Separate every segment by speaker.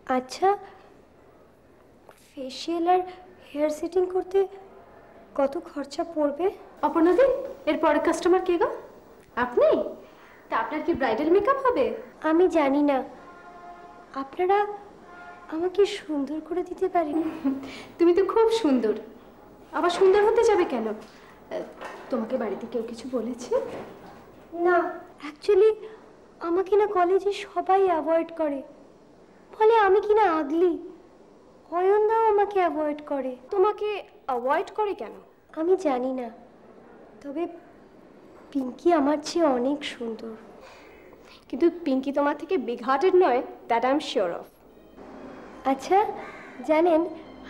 Speaker 1: আচ্ছা, ফেসিয়াল আর hair setting করতে কত খরচা পড়বে?
Speaker 2: অপর্ণাদি, এর পরের কাস্টমার কে গো? আপনি? তা আপনার কি ব্রাইডাল মেকআপ হবে?
Speaker 1: আমি জানি না, আপনারা আমাকে সুন্দর করে দিতে পারেন?
Speaker 2: তুমি তো খুব সুন্দর, আবার সুন্দর হতে যাবে কেন? তোমাকে বাড়িতে কেউ কিছু বলেছে?
Speaker 1: না, অ্যাকচুয়ালি আমাকে না কলেজে সবাই অ্যাভয়েড করে, বলে আমি কি না আগলি। অয়নদাও আমাকে অ্যাভয়েড করে।
Speaker 2: তোমাকে অ্যাভয়েড করে কেন?
Speaker 1: আমি জানি না, তবে পিঙ্কি আমার চেয়ে অনেক সুন্দর।
Speaker 2: কিন্তু পিঙ্কি তোমার থেকে বিগ হার্টেড নয়, that I am sure of.
Speaker 1: আচ্ছা জানেন,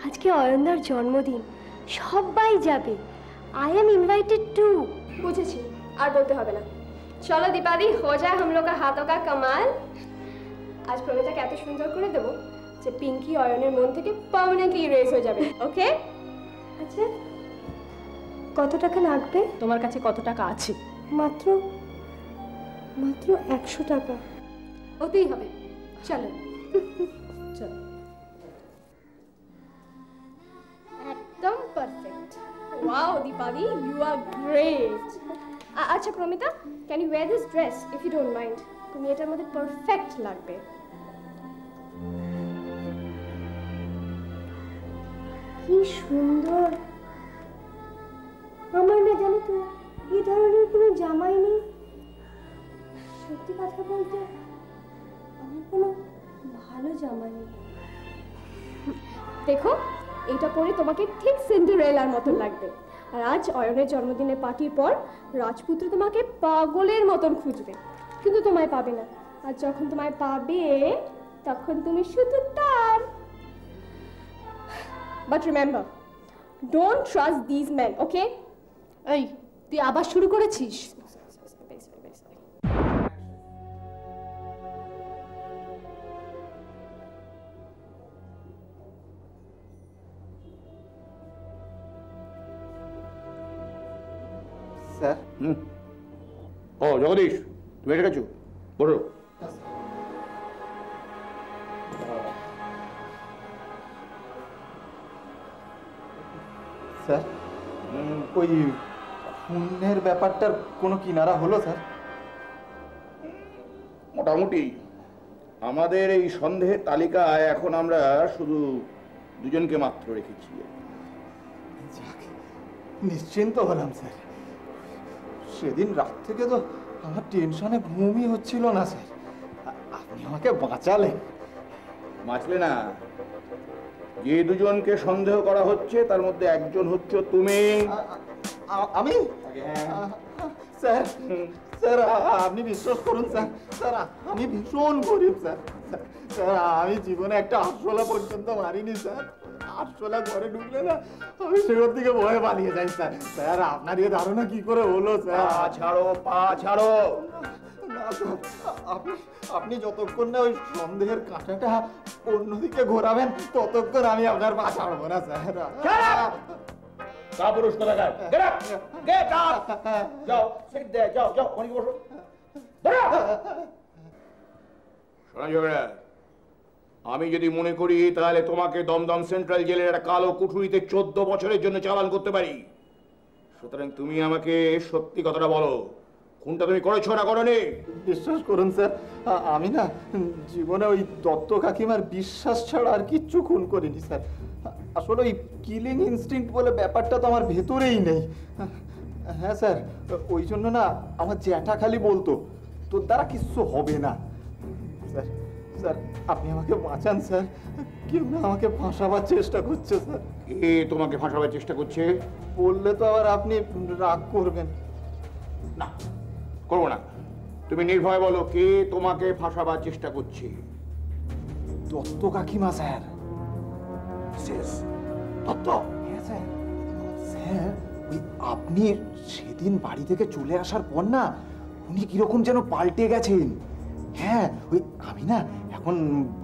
Speaker 1: আজকে অয়নদার জন্মদিন, সবাই যাবে। I am invited to.
Speaker 2: বুঝেছি, আর বলতে হবে না। চলো দীপালি, হো যায় হাম লোগ কা হাতোं का कमाल। আজ প্রমিতাকে এত সুন্দর করে দেবো যে পিঙ্কি অয়নের মন থেকে পার্মানেন্টলি ইরেজ হয়ে যাবে। ওকে?
Speaker 1: আচ্ছা, কত টাকা লাগবে?
Speaker 2: তোমার কাছে কত টাকা আছে?
Speaker 1: মাত্র 100 টাকা।
Speaker 2: ওতেই হবে, চলো। চলো, একদম perfect. Wow Dipali, you are great. আচ্ছা Pramita, can you wear this dress if you don't mind? তুমি এটার মধ্যে পারফেক্ট লাগবে।
Speaker 1: কি সুন্দর! আমার না জানো তো এই ধরনের কোনো জামাই নেই। সত্যি কথা বলতে আমার কোনো ভালো জামা নেই।
Speaker 2: দেখো, এটা পরে তোমাকে ঠিক সিন্ডারেলার মতন লাগবে। আর আজ অয়নের জন্মদিনের পার্টির পর রাজপুত্র তোমাকে পাগলের মতন খুঁজবে, কিন্তু তোমায় পাবে না। আর যখন তোমায় পাবে তখন তুমি শুধু তার। But remember, don't trust this men, okay?
Speaker 3: এই, তুই আবার শুরু করেছিস?
Speaker 4: স্যার।
Speaker 5: ও জগদীশ, তুমি এসে গেছো? বলো।
Speaker 4: স্যার, ওই খুনের ব্যাপারটার কোনো কিনারা হলো স্যার?
Speaker 5: মোটামুটি আমাদের এই সন্দেহের তালিকায় এখন আমরা শুধু দুজনকে মাত্র রেখেছি।
Speaker 4: নিশ্চিন্ত হলাম স্যার। সেদিন রাত থেকে তো আমার টেনশনে ঘুমই হচ্ছিল না স্যার। আপনি আমাকে বাঁচালেন।
Speaker 5: বাঁচলে না, যে দুজনকে সন্দেহ করা হচ্ছে তার মধ্যে একজন হচ্ছে তুমি।
Speaker 4: আমি? স্যার, স্যার আপনি বিশ্বাস করুন স্যার, স্যার আমি ভীষণ গরিব স্যার। স্যার আমি জীবনে একটা আরশোলা পর্যন্ত মারিনি স্যার। আরশোলা ঘরে ঢুকলে না আমি সেখান থেকে ভয়ে পালিয়ে যাই স্যার। স্যার আপনার এই ধারণা কি করে হলো স্যার?
Speaker 5: পা ছাড়ো, পা ছাড়ো।
Speaker 4: আপনি যতক্ষণ না ওই সন্দেহের কাঁটাটা অন্যদিকে ঘোরাবেন ততক্ষণ আমি আপনার পা ছাড়বো না স্যার।
Speaker 5: কাপুরুষ কোথাকার, গেট আপ, গেট আপ। যাও, সিট দে, যাও, যাও, ওখানে বসো। শোনা ঝগড়া, আমি যদি মনে করি তাহলে তোমাকে দমদম সেন্ট্রাল জেলের একটা কালো কুঠুরিতে 14 বছরের জন্য চালান করতে পারি। সুতরাং তুমি আমাকে সত্যি কথাটা বলো, খুনটা তুমি করেছো না করোনি?
Speaker 4: বিশ্বাস করুন স্যার, আমি না জীবনে ওই দত্ত কাকিমার বিশ্বাস ছাড়া আর কিচ্ছু খুন করিনি স্যার। আসলে ওই কিলিং ইনস্টিংক্ট বলে ব্যাপারটা তো আমার ভেতরেই নেই। হ্যাঁ স্যার, ওই জন্য না আমার জ্যাঠা খালি বলতো তোর দ্বারা কিচ্ছু হবে না। স্যার, স্যার আপনি আমাকে বাঁচান স্যার। কেউ না আমাকে ফাঁসাবার চেষ্টা করছে স্যার।
Speaker 5: কে তোমাকে ফাঁসাবার চেষ্টা করছে?
Speaker 4: বললে তো আবার আপনি রাগ করবেন।
Speaker 5: না, করবো না। তুমি নির্ভয় বলো, কে তোমাকে ফাঁসাবার চেষ্টা করছে?
Speaker 4: দত্ত কাকিমা স্যার।
Speaker 5: দত্ত?
Speaker 4: হ্যাঁ স্যার। স্যার ওই আপনি সেদিন বাড়ি থেকে চলে আসার পর না উনি কিরকম যেন পাল্টে গেছেন। হ্যাঁ, ওই আমি না এখন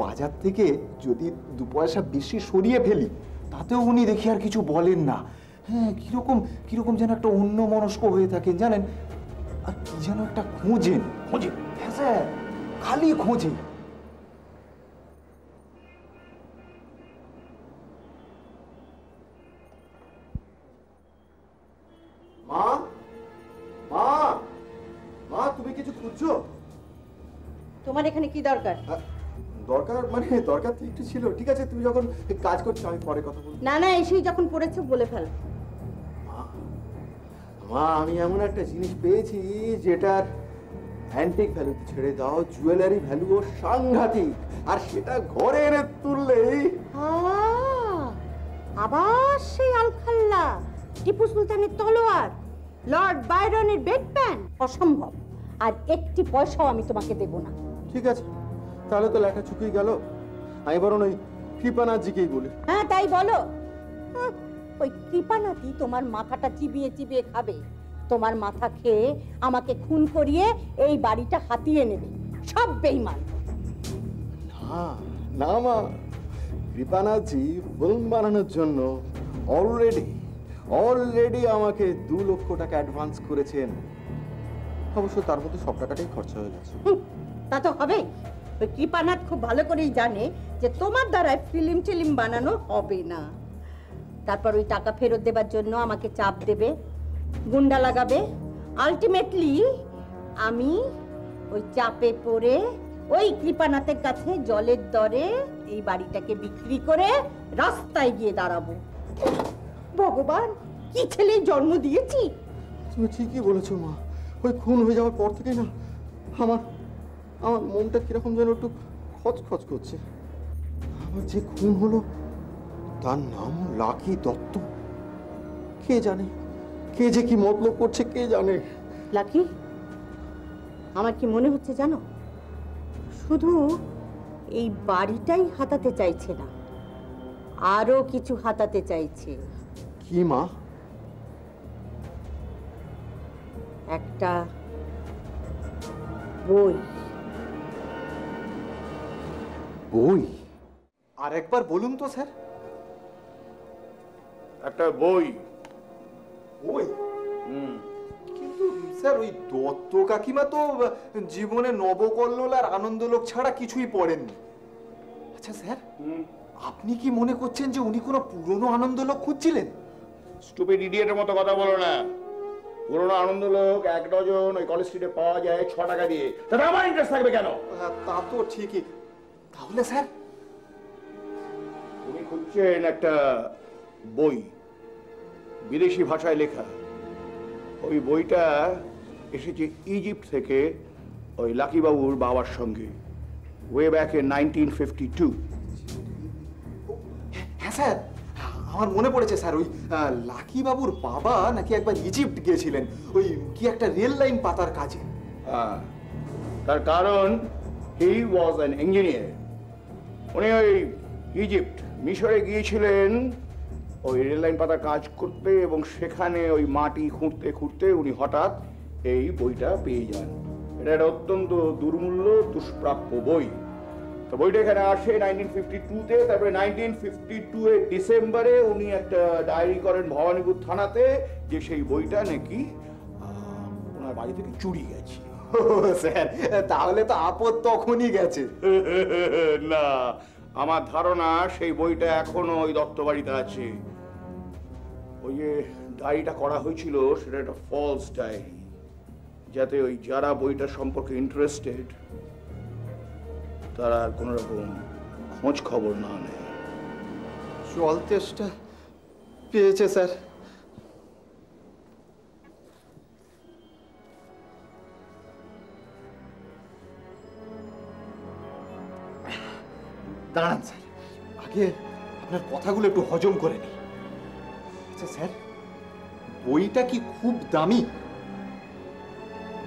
Speaker 4: বাজার থেকে যদি 2 পয়সা বেশি সরিয়ে ফেলি তাতেও উনি দেখি আর কিছু বলেন না। হ্যাঁ, কিরকম যেন একটা অন্য মনস্ক হয়ে থাকেন জানেন। আর কি যেন একটা খোঁজেন।
Speaker 5: খোঁজে?
Speaker 4: হ্যাঁ স্যার, খালি খোঁজে।
Speaker 6: তোমার এখানে কি দরকার?
Speaker 4: দরকার মানে দরকার তো একটু ছিল। ঠিক আছে, তুমি যখন কাজ করছো আমি পরে কথা বলবো।
Speaker 6: না না, এসেই যখন পড়েছো বলে ফেল।
Speaker 4: মা, আমি এমন একটা জিনিস পেয়েছি যেটার অ্যান্টিক ভ্যালু ছেড়ে দাও, জুয়েলারি ভ্যালুও সাংঘাতিক, আর সেটা ঘরে এনে তুললেই।
Speaker 6: আবার সেই আলখাল্লা, টিপু সুলতানের তলোয়ার, লর্ড বায়রনের বেড প্যান? অসম্ভব। আর একটি পয়সাও আমি তোমাকে দেব না।
Speaker 4: ঠিক আছে, তাহলে তো লেখা চুকিয়ে গেল। আমি বরং ওই কৃপানাথজিকেই বলি।
Speaker 6: হ্যাঁ তাই বলো। ওই কৃপানাথই তোমার মাথাটা চিবিয়ে চিবিয়ে খাবে। তোমার মাথা খেয়ে আমাকে খুন করিয়ে এই বাড়িটা হাতিয়ে নেবে। সব বেঈমান।
Speaker 4: না না মা, কৃপানাথজি ফিল্ম বানানোর জন্য অলরেডি আমাকে 2 লক্ষ টাকা অ্যাডভান্স করেছেন। অবশ্য তার মধ্যে সব টাকাটাই খরচা হয়ে গেছে।
Speaker 6: তা তো হবে। ওই কৃপানাথ খুব ভালো করেই জানে যে তোমার দ্বারা ফিল্ম বানানো হবে না। তারপর ওই টাকা ফেরত দেবার জন্য আমাকে চাপ দেবে, গুন্ডা লাগাবে। আলটিমেটলি আমি ওই চাপে পড়ে ওই কৃপানাথের কাছে জলের দরে এই বাড়িটাকে বিক্রি করে রাস্তায় গিয়ে দাঁড়াবো। ভগবান, কি ছেলে জন্ম দিয়েছি!
Speaker 4: তুমি ঠিকই বলেছো মা। ওই খুন হয়ে যাওয়ার পর থেকে না আমার মনটা কিরকম যেন একটু খচখচ করছে। আমার যে খুন হলো তার নাম লাকি দত্ত। কে জানে কে যে কি মতলব করছে, কে জানে।
Speaker 6: লাকি, আমার কি মনে হচ্ছে জানো, শুধু এই বাড়িটাই হাতাতে চাইছে না, আরো কিছু হাতাতে চাইছে।
Speaker 4: কি মা?
Speaker 6: একটা বই।
Speaker 4: বই? আর একবার বলুন তো স্যার।
Speaker 5: একটা বই।
Speaker 4: বই? কিন্তু স্যার ওই দত্ত কাকিমা তো জীবনে নবকল্লোল আর আনন্দলোক ছাড়া কিছুই পড়েননি। আচ্ছা স্যার, আপনি কি মনে করছেন যে উনি কোনো পুরনো আনন্দলোক খুঁজছিলেন?
Speaker 5: স্টুপিড ইডিয়েটের মতো কথা বলো না। পুরোনো আনন্দলোক 1 ডজন ওই কলেজ স্ট্রিটে পাওয়া যায় 6 টাকা দিয়ে। তাতে আমার ইন্টারেস্ট থাকবে কেন?
Speaker 4: তা তো ঠিকই। তাহলে স্যার
Speaker 5: উনি খুঁজছেন একটা বই, বিদেশি ভাষায় লেখা। ওই বইটা এসেছে ইজিপ্ট থেকে ওই লাকি বাবুর বাবার সঙ্গে, ওয়ে ব্যাক ইন 1952।
Speaker 4: হ্যাঁ স্যার, আমার মনে পড়েছে স্যার। ওই লাকি বাবুর বাবা নাকি একবার ইজিপ্ট গিয়েছিলেন ওই কি একটা রেল লাইন পাতার কাজে।
Speaker 5: তার কারণ হি ওয়াজ অ্যান ইঞ্জিনিয়ার। উনি ওই ইজিপ্ট, মিশরে গিয়েছিলেন ওই রেল লাইন পাতার কাজ করতে, এবং সেখানে ওই মাটি খুঁড়তে খুঁড়তে উনি হঠাৎ এই বইটা পেয়ে যান। এটা একটা অত্যন্ত দুর্মূল্য দুষ্প্রাপ্য বই। তো বইটা এখানে আসে 1952-তে। তারপরে 1952 ডিসেম্বরে উনি একটা ডায়েরি করেন ভবানীপুর থানাতে যে সেই বইটা নাকি ওনার বাড়ি থেকে চুরি গেছে।
Speaker 4: স্যার, তাহলে তো আপদ তখনই গেছে।
Speaker 5: না, আমার ধারণা সেই বইটা এখনো ওই দত্ত বাড়িতে আছে। ওই যে ডায়েরিটা করা হয়েছিল সেটা একটা ফলস ডায়েরি, যাতে ওই যারা বইটা সম্পর্কে ইন্টারেস্টেড তারা আর কোনো রকম খোঁজ খবর না নেয়।
Speaker 4: জল তেষ্টা পেয়েছে স্যার। দাঁড়ান স্যার, আগে আপনার কথাগুলো একটু হজম করে নিই। আচ্ছা স্যার, বইটা কি খুব দামি?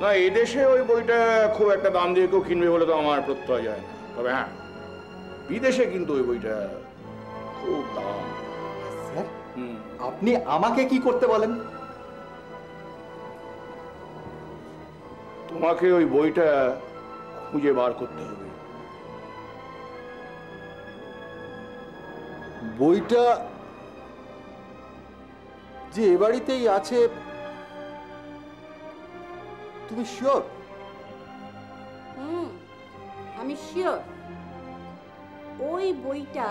Speaker 5: না, এদেশে ওই বইটা খুব একটা দাম দিয়ে কেউ কিনবে বলে তো আমার প্রত্যয় যায় না। তবে হ্যাঁ, বিদেশে কিন্তু ওই বইটা খুব দাম।
Speaker 4: স্যার, আপনি আমাকে কি করতে বলেন?
Speaker 5: তোমাকে ওই বইটা খুঁজে বার করতে হবে।
Speaker 4: বইটা যে এ বাড়িতেই আছে, তুমি শিওর?
Speaker 6: আমি শিওর ওই বইটা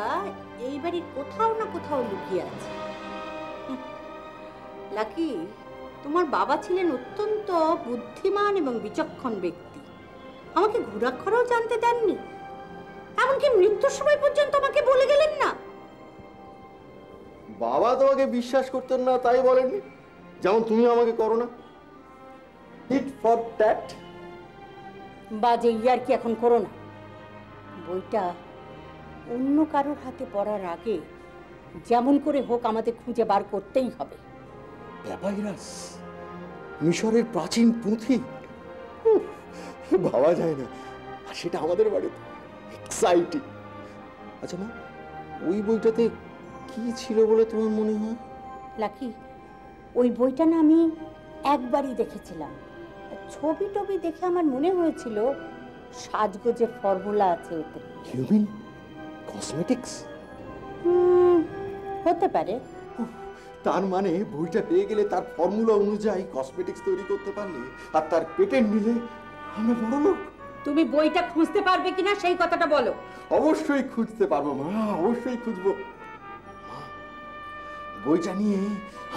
Speaker 6: এই বাড়ির কোথাও না কোথাও লুকিয়ে আছে। লাকি, তোমার বাবা ছিলেন অত্যন্ত বুদ্ধিমান এবং বিচক্ষণ ব্যক্তি। আমাকে আমাকে ঘোরাক্ষরও জানতে দেননি, এমনকি মৃত্যুর সময় পর্যন্ত আমাকে বলে গেলেন না।
Speaker 4: বাবা তোমাকে বিশ্বাস করতেন না তাই বলেননি, যেমন তুমি আমাকে করো না। Tit for tat.
Speaker 6: বাজে ইয়ার কি এখন করো না। বইটা অন্য কারোর হাতে পড়ার আগে যেমন করে হোক আমাদের খুঁজে বার করতেই হবে।
Speaker 4: প্যাপাইরাস, মিশরের প্রাচীন পুঁথি, ভাবা যায় না, আর সেটা আমাদের বাড়িতে। এক্সাইটিং। আচ্ছা মা, ওই বইটাতে কি ছিল বলে তোমার মনে হয়?
Speaker 6: লাকি, ওই বইটা না আমি একবারই দেখেছিলাম। ছবি টবি দেখে আমার মনে হয়েছিল সাজগোজের ফর্মুলা আছে ওতে।
Speaker 4: You mean cosmetics?
Speaker 6: হতে পারে।
Speaker 4: তার মানে বইটা পেয়ে গেলে তার ফর্মুলা অনুযায়ী কসমেটিক্স তৈরি করতে পারলে আর তার পেটেন্ট নিলে আমরা বড় লোক।
Speaker 6: তুমি বইটা খুঁজতে পারবে কিনা সেই কথাটা বলো।
Speaker 4: অবশ্যই খুঁজতে পারবো মা, অবশ্যই খুঁজবো। মা, বইটা নিয়ে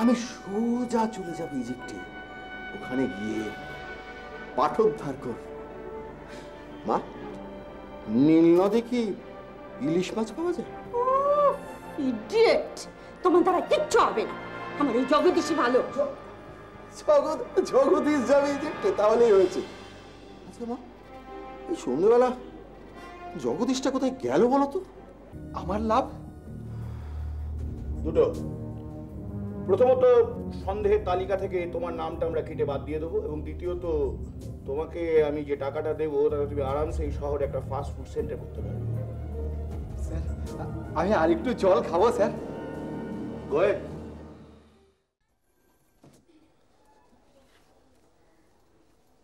Speaker 4: আমি সোজা চলে যাব ইজিপ্টে। ওখানে গিয়ে পাঠোদ্ধার করব। মা, নীল নদে কি ইলিশ মাছ পাওয়া যায়?
Speaker 6: ইডিয়েট, তোমার দ্বারা কিচ্ছু হবে না। আমার এই জগদীশই ভালো।
Speaker 4: জগদীশ যাবে ইজিপ্টে, তাহলেই হয়েছে। আচ্ছা মা, এই সন্ধ্যেবেলা জগদীশটা কোথায় গেল বলো তো? আমার লাভ
Speaker 5: দুটো। প্রথমত, সন্দেহের তালিকা থেকে তোমার নামটা আমরা কেটে বাদ দিয়ে দেবো, এবং দ্বিতীয়ত, তোমাকে আমি যে টাকাটা দেবো তাতে তুমি আরামসে এই শহরে একটা ফাস্ট ফুড সেন্টার করতে পারবে।
Speaker 4: স্যার, আমি আরেকটু জল খাবো স্যার।
Speaker 5: গোয়েন।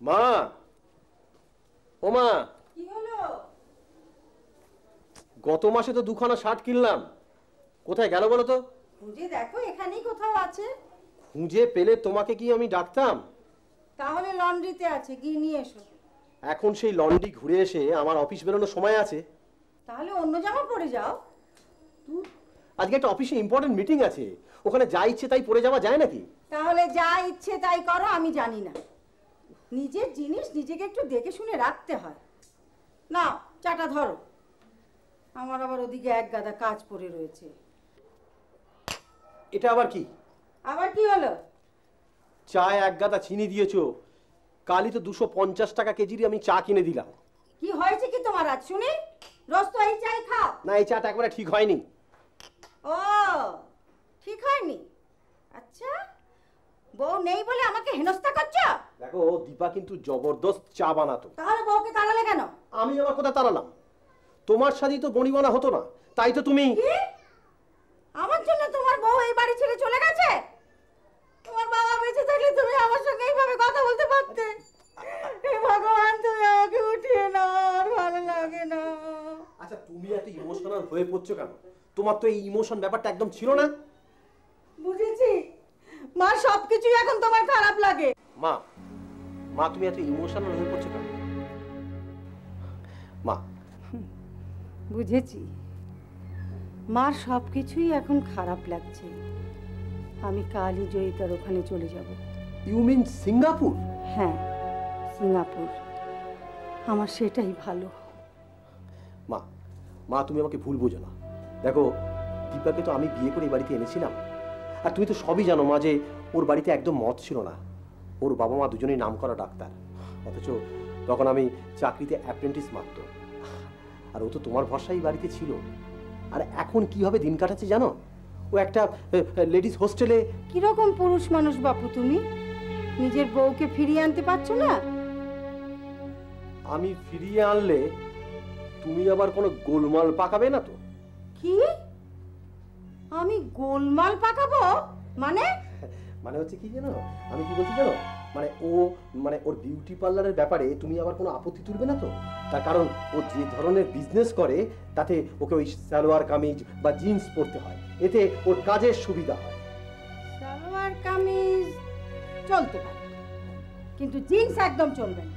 Speaker 7: মা, ও মা,
Speaker 6: কি হলো?
Speaker 7: গত মাসে তো দুখানা শার্ট কিনলাম, কোথায় গেল বলো তো?
Speaker 6: খুঁজে দেখো, এখানেই কোথাও আছে।
Speaker 7: খুঁজে পেলে তোমাকে কি আমি ডাকতাম?
Speaker 6: তাহলে লন্ড্রিতে আছে, গিয়ে নিয়ে এসো।
Speaker 7: এখন সেই লন্ড্রি ঘুরে এসে আমার অফিস বেরোনোর সময় আছে।
Speaker 6: তাহলে অন্য জামা পরে যাও।
Speaker 7: আজকে একটা অফিসে ইম্পর্টেন্ট মিটিং আছে, ওখানে যা ইচ্ছে তাই পরে যাওয়া যায় নাকি?
Speaker 6: তাহলে যা ইচ্ছে তাই করো, আমি জানি না। নিজের জিনিস নিজেকে একটু দেখে শুনে রাখতে হয়। নাও চাটা ধরো, আমার আবার ওদিকে এক গাদা কাজ পড়ে রয়েছে।
Speaker 7: এটা আবার কি?
Speaker 6: আবার কি হলো?
Speaker 7: চায় এক গাদা চিনি দিয়েছো, কালই তো 250 টাকা কেজিরই আমি চা কিনে দিলাম।
Speaker 6: কি হয়েছে কি তোমার আজ শুনি? রোজ তো এই চাই খাও।
Speaker 7: না, এই চাটা একবারে ঠিক হয়নি।
Speaker 6: ও, ঠিক হয়নি? আচ্ছা, বউ নেই বলে আমাকে হেনস্থা করছো?
Speaker 7: দেখো, দীপা কিন্তু জবরদস্ত চা বানাতো।
Speaker 6: তাহলে বউকে তাড়ালে কেন?
Speaker 7: আমি আমার কথা তাড়ালাম? তোমার সাথেই তো বনিবনা হতো না, তাই তো তুমি।
Speaker 6: কি? আমার জন্য তোমার বউ এই বাড়ি ছেড়ে চলে গেছে? তোমার বাবা বেঁচে থাকলে তুমি আমার সঙ্গে এইভাবে কথা বলতে পারতে। হে ভগবান, তুমি আমাকে উঠিয়ে নাও, আর ভালো লাগে না।
Speaker 7: আচ্ছা, তুমি এত ইমোশনাল হয়ে পড়ছো কেন? তোমার তো এই ইমোশন ব্যাপারটা একদম ছিল না।
Speaker 6: বুঝেছি, মা, সবকিছুই এখন তোমার খারাপ লাগে।
Speaker 7: মা, মা, তুমি এত ইমোশনাল হয়ে পড়ছো কেন? মা,
Speaker 6: বুঝেছি, মার সবকিছুই এখন খারাপ লাগছে। আমি কালই জয়িতার ওখানে চলে যাব।
Speaker 7: You mean Singapore?
Speaker 6: হ্যাঁ, সিঙ্গাপুর। আমার সেটাই ভালো।
Speaker 7: মা, মা, তুমি আমাকে ভুল বোঝো না। দেখো, দীপাকে তো আমি বিয়ে করে এই বাড়িতে এনেছিলাম, আর তুমি তো সবই জানো মা যে ওর বাড়িতে একদম মত ছিল না। ওর বাবা মা দুজনেই নামকরা ডাক্তার, অথচ তখন আমি চাকরিতে অ্যাপ্রেন্টিস মাত্র। আর ও তো তোমার ভরসায় বাড়িতে ছিল। আর এখন কিভাবে দিন কাটাচ্ছে জানো? ও একটা লেডিস হোস্টেলে।
Speaker 6: কিরকম পুরুষ মানুষ বাপু তুমি? নিজের বউকে ফিরিয়ে আনতে পারছো না?
Speaker 7: আমি ফিরিয়ে আনলে তুমি আবার কোনো গোলমাল পাকাবে না তো?
Speaker 6: কি? আমি গোলমাল পাকাবো? মানে?
Speaker 7: মানে হচ্ছে কি জানো, আমি কি বলছি জানো, মানে ওর বিউটি পার্লারের ব্যাপারে তুমি আবার কোনো আপত্তি তুলবে না তো? তার কারণ ও যে ধরনের বিজনেস করে তাতে ওকে ওই সালোয়ার কামিজ বা জিন্স পরতে হয়, এতে ওর কাজের সুবিধা হয়।
Speaker 6: সালোয়ার কামিজ চলতে পারে, কিন্তু জিন্স একদম চলবে না।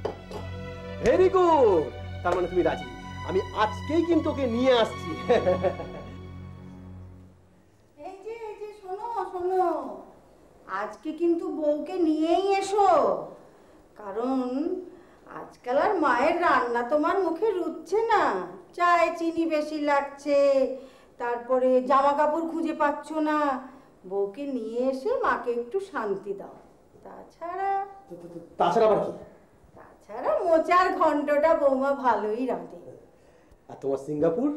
Speaker 7: ভেরি গুড, তার মানে তুমি রাজি। আমি আজকেই কিন্তু ওকে নিয়ে আসছি।
Speaker 6: এই যে শোনো শোনো, আজকে কিন্তু বউকে নিয়েই এসো, কারণ আজকাল আর মায়ের রান্না তোমার মুখে রুচছে না, চায়ে চিনি বেশি লাগছে, তারপরে জামা কাপড় খুঁজে পাচ্ছ না। বউকে নিয়ে এসে মাকে একটু শান্তি দাও। তাছাড়া
Speaker 7: আবার কি?
Speaker 6: তাছাড়া মোচার ঘন্টটা বৌমা ভালোই রাঁধে।
Speaker 7: আর তোমার সিঙ্গাপুর?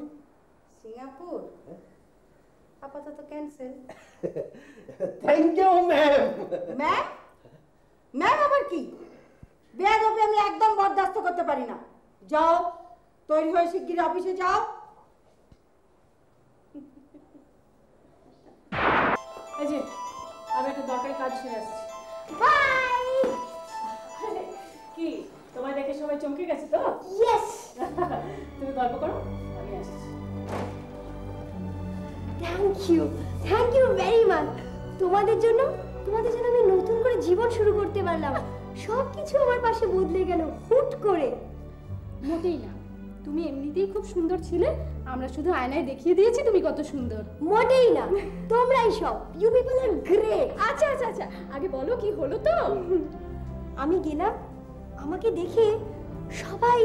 Speaker 6: সিঙ্গাপুর আপাতত cancel.
Speaker 7: Thank you ma'am.
Speaker 6: Ma'am? Ma'am আবার কি? বেয়াদবি আমি একদম বরদাস্ত করতে পারি না। যাও, তৈরি হয়ে শিগগির অফিসে যাও।
Speaker 3: এই যে আমি একটা দরকারি কাজ সেরে আসছি।
Speaker 1: বাই।
Speaker 3: কি তোমায় দেখে সবাই চমকে গেছে তো?
Speaker 1: ইয়েস।
Speaker 3: তুমি গল্প করো, আমি আসছি।
Speaker 1: Thank you very much. তোমাদের জন্য আমি নতুন করে জীবন শুরু করতে পারলাম। সবকিছু আমার পাশে বদলে গেল হুট করে।
Speaker 2: মোটেই না, তুমি এমনিতেই খুব সুন্দর ছিলে, আমরা শুধু আয়নায় দেখিয়ে দিয়েছি তুমি কত সুন্দর।
Speaker 1: মোটেই না, তোমরাই সব। You people are great.
Speaker 2: আচ্ছা আচ্ছা আচ্ছা, আগে বলো কি হলো তো?
Speaker 1: আমি গেলাম, আমাকে দেখে সবাই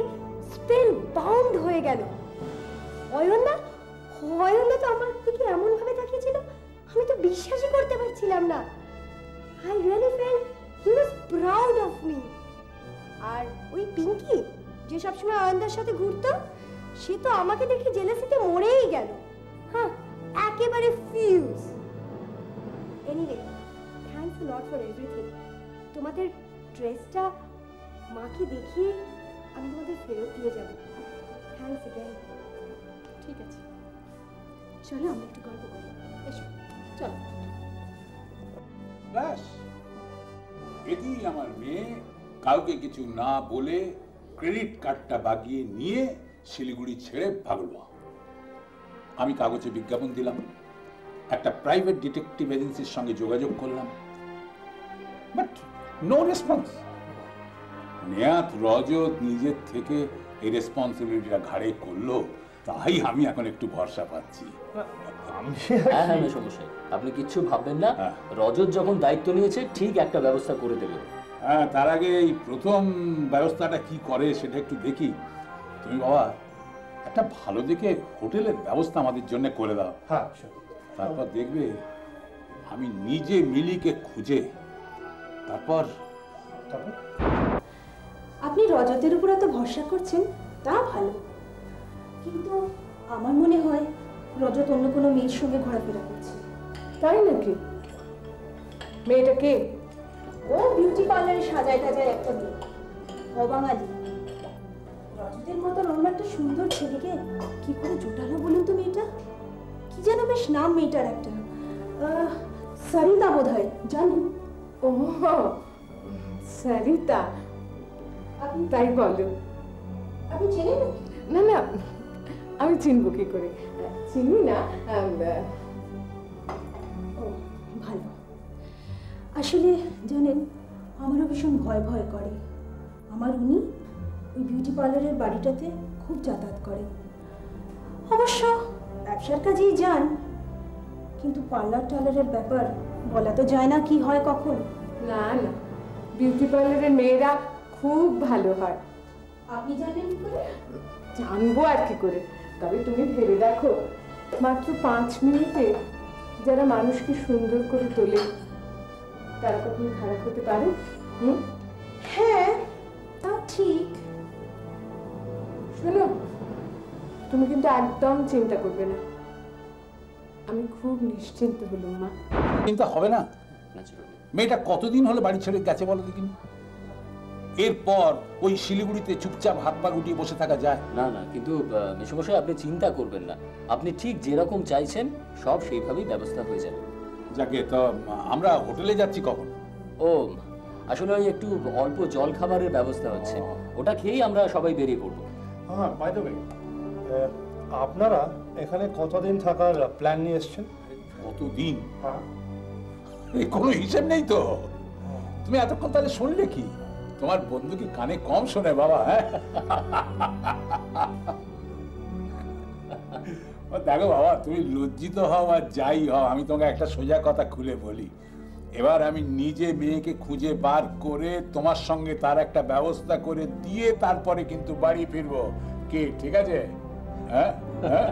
Speaker 1: স্পেল বাউন্ড হয়ে গেল। অয়নদা তো আমার দিকে এমন ভাবে তাকিয়েছিল, আমি তো বিশ্বাসই করতে পারছিলাম না। I really felt he was proud of me. আর ওই পিঙ্কি যে সবসময় অয়নদার সাথে ঘুরতো, সে তো আমাকে দেখে জেলাসিতে মরেই গেল। হ্যাঁ, একেবারে fuse. Anyway, thanks a lot for everything. তোমাদের ড্রেসটা মাকে দেখিয়ে আমি তোমাদের ফেরত দিয়ে যাব। Thanks again.
Speaker 2: ঠিক আছে, চলো আমরা একটু গল্প করি। এসো, চলো।
Speaker 8: ব্যাস, এটি আমার মেয়ে কাউকে কিছু না বলে ক্রেডিট কার্ডটা বাগিয়ে নিয়ে শিলিগুড়ি ছেড়ে ভাগলো। আমি কাগজে বিজ্ঞাপন দিলাম, একটা প্রাইভেট ডিটেকটিভ এজেন্সির সঙ্গে যোগাযোগ করলাম, বাট নো রেসপন্স। নেহাত রজত নিজের থেকে এই রেসপন্সিবিলিটিটা ঘাড়ে করলো, তাই আমি এখন একটু ভরসা পাচ্ছি।
Speaker 9: হ্যাঁ হ্যাঁ, সমস্যা আপনি কিচ্ছু ভাববেন না, রজত যখন দায়িত্ব নিয়েছে ঠিক একটা ব্যবস্থা করে দেবে।
Speaker 8: হ্যাঁ, তার আগে এই প্রথম ব্যবস্থাটা কি করে সেটা একটু দেখি। তুমি বাবা একটা ভালো দেখে হোটেলের ব্যবস্থা আমাদের জন্য করে দাও।
Speaker 7: হ্যাঁ,
Speaker 8: তারপর দেখবে আমি নিজে মিলিকে খুঁজে তারপর
Speaker 1: আপনি রজতের উপর এত ভরসা করছেন, তা ভালো, কিন্তু আমার মনে হয় রজত অন্য কোনো মেয়ের সঙ্গে ঘোরাফেরা করছে।
Speaker 2: তাই নাকি? মেয়েটা কে?
Speaker 1: ও বিউটি পার্লারে সাজায় টাজায় একটা মেয়ে, অবাঙালি। রজতের মতন অন্য একটা সুন্দর ছেলেকে কি করে জোটালো বলুন তো মেয়েটা? কি যেন বেশ নাম মেয়েটার একটা, সরিতা বোধ হয়, জানেন?
Speaker 2: ও সরিতা, তাই বলো।
Speaker 1: আপনি চেনেন?
Speaker 2: না না, আমি চিনব কি করে? চিনি না।
Speaker 1: ও ভালো। আসলে জানেন, আমারও ভীষণ ভয় ভয় করে। আমার উনি ওই বিউটি পার্লারের বাড়িটাতে খুব যাতায়াত করে। অবশ্য ব্যবসার কাজেই যান, কিন্তু পার্লার টার্লারের ব্যাপার বলা তো যায় না কি হয় কখন।
Speaker 2: না না, বিউটি পার্লারের মেয়েরা খুব ভালো হয়।
Speaker 1: আপনি জানেন কি করে?
Speaker 2: জানবো আর কি করে, তবে তুমি ভেবে দেখো, মাত্র 5 মিনিটে যারা মানুষকে সুন্দর করে তোলে, তারা কখনো খারাপ হতে পারে?
Speaker 1: হ্যাঁ, তা ঠিক।
Speaker 2: শোনো, তুমি কিন্তু একদম চিন্তা করবে না, আমি খুব নিশ্চিন্ত হলাম মা।
Speaker 8: চিন্তা হবে না। মেয়েটা কতদিন হলো বাড়ি ছেড়ে গেছে বলো দেখিনি? এরপর ওই শিলিগুড়িতে চুপচাপ হাত পা গুটিয়ে বসে থাকা যায়
Speaker 9: না না, কিন্তু মেশমশাই আপনি চিন্তা করবেন না, আপনি ঠিক যেরকম চাইছেন সব সেইভাবেই ব্যবস্থা হয়ে যাবে।
Speaker 8: যাকে তো আমরা হোটেলে যাচ্ছি কখন?
Speaker 9: ও আসলে ওই একটু অল্প জল খাবারের ব্যবস্থা হচ্ছে, ওটা খেয়েই আমরা সবাই বেরিয়ে পড়বো।
Speaker 10: হ্যাঁ, বাই দ্য ওয়ে, আপনারা এখানে কতদিন থাকার প্ল্যান নিয়ে এসেছেন?
Speaker 8: কতদিন?
Speaker 10: হ্যাঁ,
Speaker 8: কোনো হিসেব নেই তো। তুমি এতক্ষণ তাহলে শুনলে কি? তোমার বন্ধু কি কানে কম শোনে বাবা? হ্যাঁ, দেখো বাবা, তুমি লজ্জিত হও আর যাই হও, আমি তোমাকে একটা সোজা কথা খুলে বলি, এবার আমি নিজে মেয়েকে খুঁজে বার করে তোমার সঙ্গে তার একটা ব্যবস্থা করে দিয়ে তারপরে কিন্তু বাড়ি ফিরবো। কি ঠিক আছে? হ্যাঁ হ্যাঁ